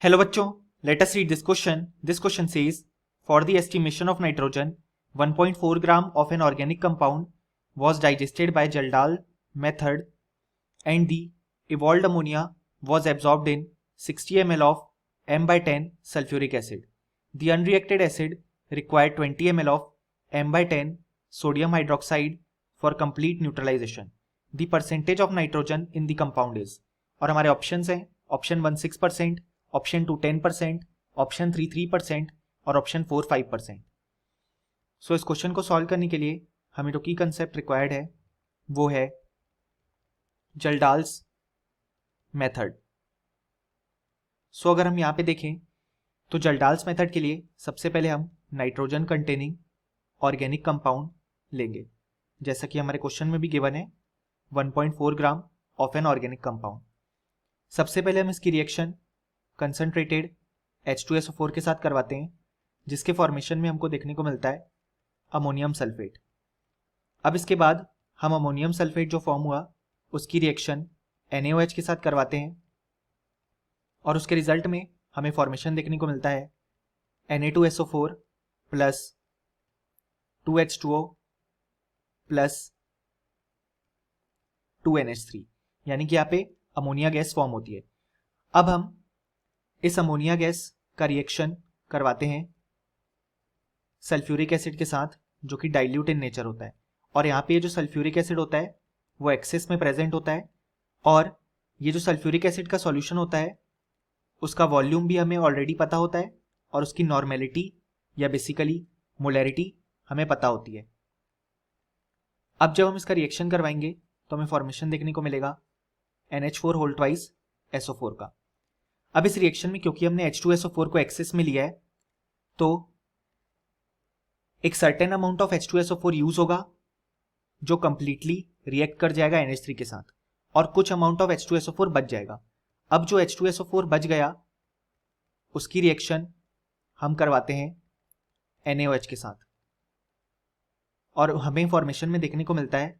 Hello बच्चों, let us read this question. This question says, for the estimation of nitrogen, 1.4 gram of an organic compound was digested by Jaldal method and the evolved ammonia was absorbed in 60 ml of m by 10 sulfuric acid. The unreacted acid required 20 ml of m by 10 sodium hydroxide for complete neutralization. The percentage of nitrogen in the compound is, और हमारे options हैं option 1 6%, option 2 10%, option 3 3% और option 4 5%. सो इस question को solve करने के लिए हमें जो की कंसेप्ट रिक्वायर्ड है वो है जल्डाल्स मेथड. सो अगर हम यहाँ पे देखें तो जल्डाल्स मेथड के लिए सबसे पहले हम नाइट्रोजन कंटेनिंग ऑर्गेनिक कंपाउंड लेंगे, जैसा कि हमारे क्वेश्चन में भी गिवन है 1.4 gram of an organic compound. सबसे पहले हम इसकी रिएक्शन कंसनट्रेटेड H2SO4 के साथ करवाते हैं, जिसके फॉर्मेशन में हमको देखने को मिलता है अमोनियम सल्फेट. अब इसके बाद हम अमोनियम सल्फेट जो फॉर्म हुआ उसकी रिएक्शन NaOH के साथ करवाते हैं और उसके रिजल्ट में हमें फॉर्मेशन देखने को मिलता है Na2SO4 plus 2H2O plus 2NH3, यानी कि यहाँ पे अमोनिया गैस फॉर्म होती है. अब हम इस अमोनिया गैस का रिएक्शन करवाते हैं सल्फ्यूरिक एसिड के साथ, जो कि डाइल्यूट इन नेचर होता है. और यहाँ पे ये जो सल्फ्यूरिक एसिड होता है वो एक्सेस में प्रेजेंट होता है, और ये जो सल्फ्यूरिक एसिड का सॉल्यूशन होता है उसका वॉल्यूम भी हमें ऑलरेडी पता होता है और उसकी नॉर्मेलिटी या बेसिकली मोलैरिटी हमें पता होती है. अब जब हम इसका रिएक्शन करवाएंगे तो हमें फॉर्मेशन देखने को मिलेगा NH4 होल ट्वाइस SO4 का. अब इस रिएक्शन में क्योंकि हमने H2SO4 को एक्सेस में लिया है तो एक certain amount of H2SO4 use होगा जो कंप्लीटली रिएक्ट कर जाएगा NH3 के साथ, और कुछ अमाउंट ऑफ H2SO4 बच जाएगा. अब जो H2SO4 बच गया उसकी रिएक्शन हम करवाते हैं NaOH के साथ और हमें फॉर्मेशन में देखने को मिलता है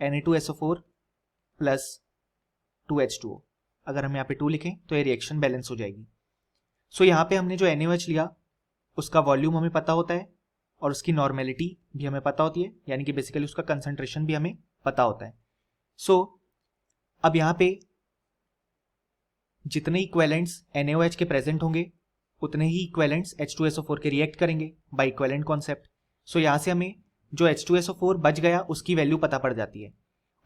Na2SO4 प्लस 2H2O. अगर हम यहाँ पे 2 लिखें तो ये रिएक्शन बैलेंस हो जाएगी. सो यहाँ पे हमने जो NaOH लिया उसका वॉल्यूम हमें पता होता है और उसकी नॉर्मेलिटी भी हमें पता होती है, यानी कि बेसिकली उसका कंसंट्रेशन भी हमें पता होता है. सो अब यहाँ पे जितने इक्वेलेंट्स NaOH के प्रेजेंट होंगे उतने ही इक्वेलेंट्स H2SO4 के रिएक्ट करेंगे बाय इक्वेलेंट कॉन्सेप्ट. सो यहाँ से हमें जो H2SO4 बच गया उसकी वैल्यू पता पड़ जाती है,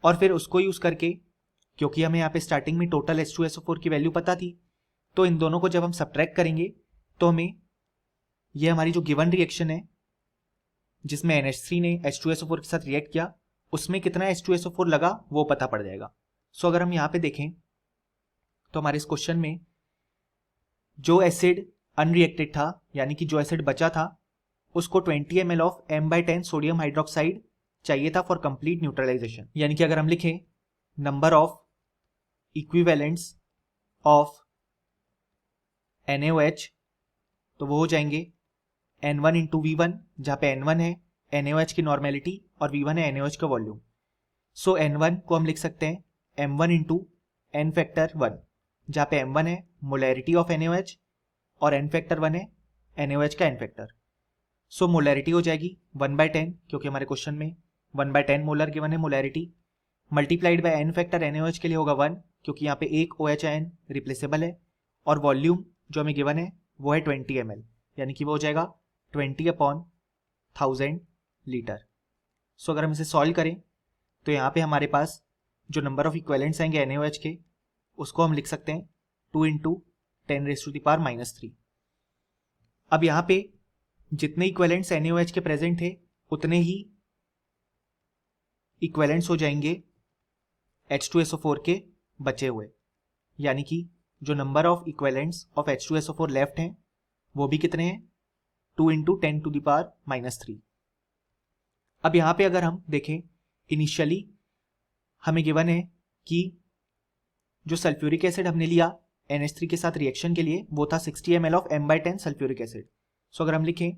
और फिर उसको यूज करके, क्योंकि हमें यहाँ पे स्टार्टिंग में टोटल H2SO4 की वैल्यू पता थी, तो इन दोनों को जब हम सब्ट्रैक्ट करेंगे तो हमें ये हमारी जो गिवन रिएक्शन है जिसमें NH3 ने H2SO4 के साथ रिएक्ट किया उसमें कितना H2SO4 लगा वो पता पड़ जाएगा. सो अगर हम यहाँ पे देखें तो हमारे इस क्वेश्चन में जो एसिड अनरिएक्टेड था, यानी कि जो एसिड बचा था, उसको 20 ml ऑफ m by 10 सोडियम हाइड्रोक्साइड चाहिए था फॉर कंप्लीट न्यूट्रलाइजेशन. यानी कि अगर हम लिखें number of equivalents of NaOH तो वो हो जाएंगे N1 इंटू V1, जहाँ पे N1 है NaOH की नॉर्मेलिटी और V1 है NaOH का वॉल्यूम. सो N1 को हम लिख सकते हैं M1 इंटू N फैक्टर 1, जहाँ पे M1 है मोलैरिटी ऑफ NaOH और N फैक्टर 1 है NaOH का N फैक्टर. सो मोलैरिटी हो जाएगी 1/10, क्योंकि हमारे क्वेश्चन में 1/10 मोलर गिवन है molarity, multiplied by N factor NaOH के लिए होगा 1, क्योंकि यहाँ पे एक OH N रिप्लेसेबल है, और वॉल्यूम जो हमें गिवन है वो है 20 ml, यानी कि वो हो जाएगा 20/1000 लीटर. सो अगर हम इसे सॉल्व करें तो यहाँ पे हमारे पास जो नंबर ऑफ इक्वेलेंट्स आएंगे NaOH के उसको हम लिख सकते हैं 2 इंटू 10⁻⁻3. अब यहाँ पे जितने इक्वेलेंट्स NaOH के प्रेजेंट थे उतने ही इक्वेलेंट्स हो जाएंगे H2SO4 के बचे हुए, यानी कि जो number of equivalents of H2SO4 left हैं वो भी कितने हैं 2 इंटू 10⁻⁻3. अब यहाँ पे अगर हम देखें इनिशियली हमें गिवन है कि जो सल्फ्यूरिक एसिड हमने लिया NH3 के साथ रिएक्शन के लिए वो था 60 ml ऑफ m by 10 sulphuric acid. So अगर हम लिखें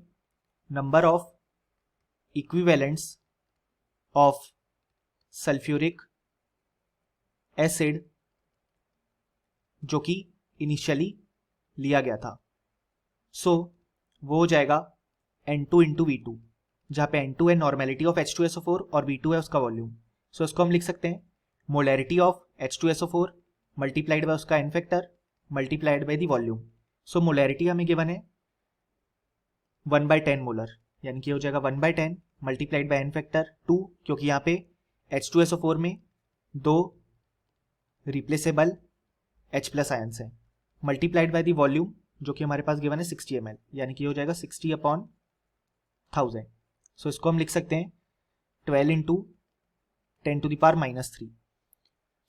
number of equivalents of sulphuric acid जो कि इनिशियली लिया गया था। सो वो हो जाएगा N2 इंटू V2, जहाँ पे N2 है नॉर्मेलिटी ऑफ H2SO4 और V2 है उसका वॉल्यूम। सो इसको हम लिख सकते हैं molarity of H2SO4 multiplied by उसका n factor multiplied by the volume. So molarity हमें गिवन है 1/10 मोलर, यानी कि हो जाएगा 1/10 मल्टीप्लाइड बाय n फैक्टर 2, क्योंकि यहाँ पे H2SO4 में 2 रिप्लेसेबल H प्लस आयंस है, मल्टीप्लाइड बाय द वॉल्यूम जो कि हमारे पास गिवन है 60 ml, यानी कि हो जाएगा 60/1000। सो इसको हम लिख सकते हैं 12 इंटू 10⁻⁻3।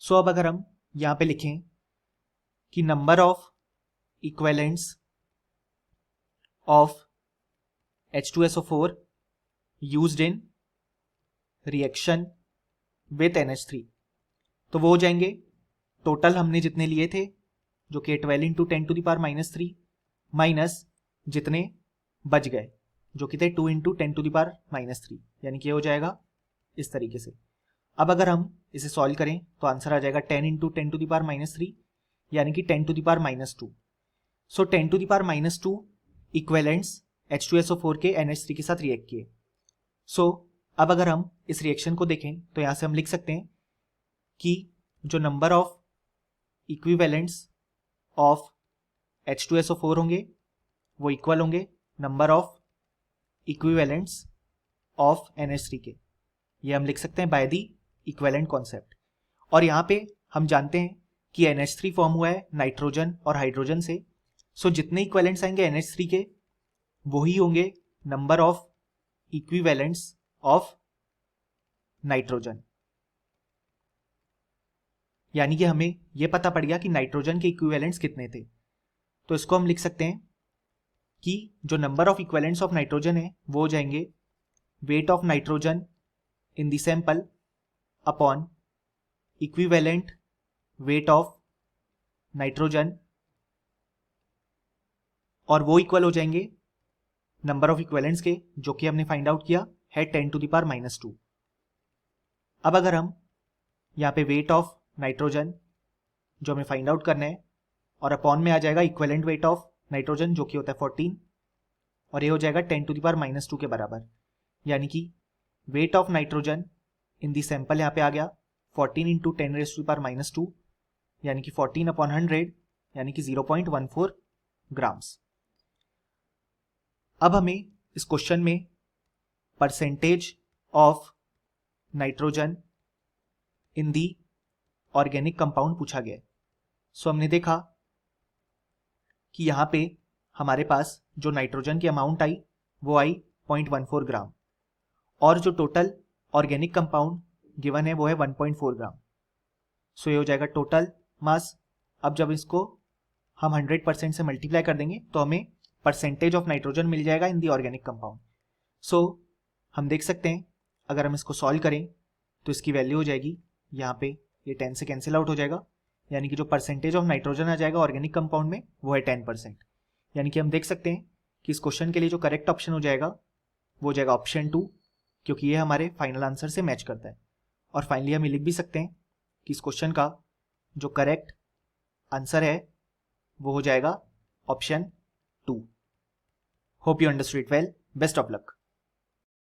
सो अब अगर हम यहाँ पे लिखें कि number of equivalents of H2SO4 used in reaction with NH3, तो वो हो जाएंगे टोटल हमने जितने लिए थे जो कि 12 इंटू 10⁻⁻3 माइनस जितने बच गए जो कि थे 2 इंटू 10⁻⁻3, यानी कि हो जाएगा इस तरीके से। अब अगर हम इसे सॉल्व करें तो आंसर आ जाएगा 10 इंटू 10⁻⁻3 यानी कि 10⁻²। सो 10⁻² इक्वेलेंट्स H2SO4 के NH3 के साथ रिएक्ट किए। सो अब अगर हम इस रिएक्शन को देखें तो यहाँ से हम लिख सकते हैं कि जो number of equivalents of H2SO4 होंगे वो इक्वल होंगे number of equivalents of NH3 के। ये हम लिख सकते हैं बाय द इक्विवेलेंट कॉन्सेप्ट। और यहाँ पे हम जानते हैं कि NH3 फॉर्म हुआ है नाइट्रोजन और हाइड्रोजन से। सो जितने इक्विवेलेंट्स आएंगे NH3 के वही होंगे number of equivalents of nitrogen, यानी कि हमें यह पता पड़ गया कि नाइट्रोजन के इक्विवेलेंट्स कितने थे। तो इसको हम लिख सकते हैं कि जो number of equivalents of nitrogen है वो हो जाएंगे weight of nitrogen in the sample upon equivalent weight of nitrogen, और वो इक्वल हो जाएंगे नंबर ऑफ इक्विवेलेंट्स के जो कि हमने फाइंड आउट किया है 10⁻²। अब अगर हम यहाँ पे वेट ऑफ नाइट्रोजन जो हमें फाइंड आउट करना है और अपॉन में आ जाएगा इक्विवेलेंट वेट ऑफ नाइट्रोजन जो कि होता है 14, और ये हो जाएगा 10⁻² के बराबर, यानी कि weight of nitrogen in the sample यहाँ पे आ गया 14 इंटू 10⁻², यानी कि 14/100 यानी कि 0.14 ग्राम्स। अब हमें इस क्वेश्चन में percentage of nitrogen in the organic compound पूछा गया। सो हमने देखा कि यहाँ पे हमारे पास जो नाइट्रोजन की अमाउंट आई वो आई 0.14 ग्राम, और जो टोटल ऑर्गेनिक कंपाउंड गिवन है वो है 1.4 ग्राम। सो ये हो जाएगा टोटल मास। अब जब इसको हम 100% से मल्टीप्लाई कर देंगे तो हमें परसेंटेज ऑफ नाइट्रोजन मिल जाएगा इन दी ऑर्गेनिक कंपाउंड। सो हम देख सकते हैं अगर हम इसको सॉल्व करें तो इसकी वैल्यू हो जाएगी यहाँ पे ये 10 से कैंसिल आउट हो जाएगा, यानी कि जो परसेंटेज ऑफ नाइट्रोजन आ जाएगा ऑर्गेनिक कंपाउंड में वो है 10%। यानी कि हम देख सकते हैं कि इस क्वेश्चन के लिए जो करेक्ट ऑप्शन हो जाएगा वो हो जाएगा ऑप्शन 2, क्योंकि ये हमारे फाइनल आंसर से मैच करता है। और फाइनली हम लिख भी सकते हैं कि इस क्वेश्चन का जो करेक्ट आंसर है वो हो जाएगा option 2। Hope you understood it well. Best of luck.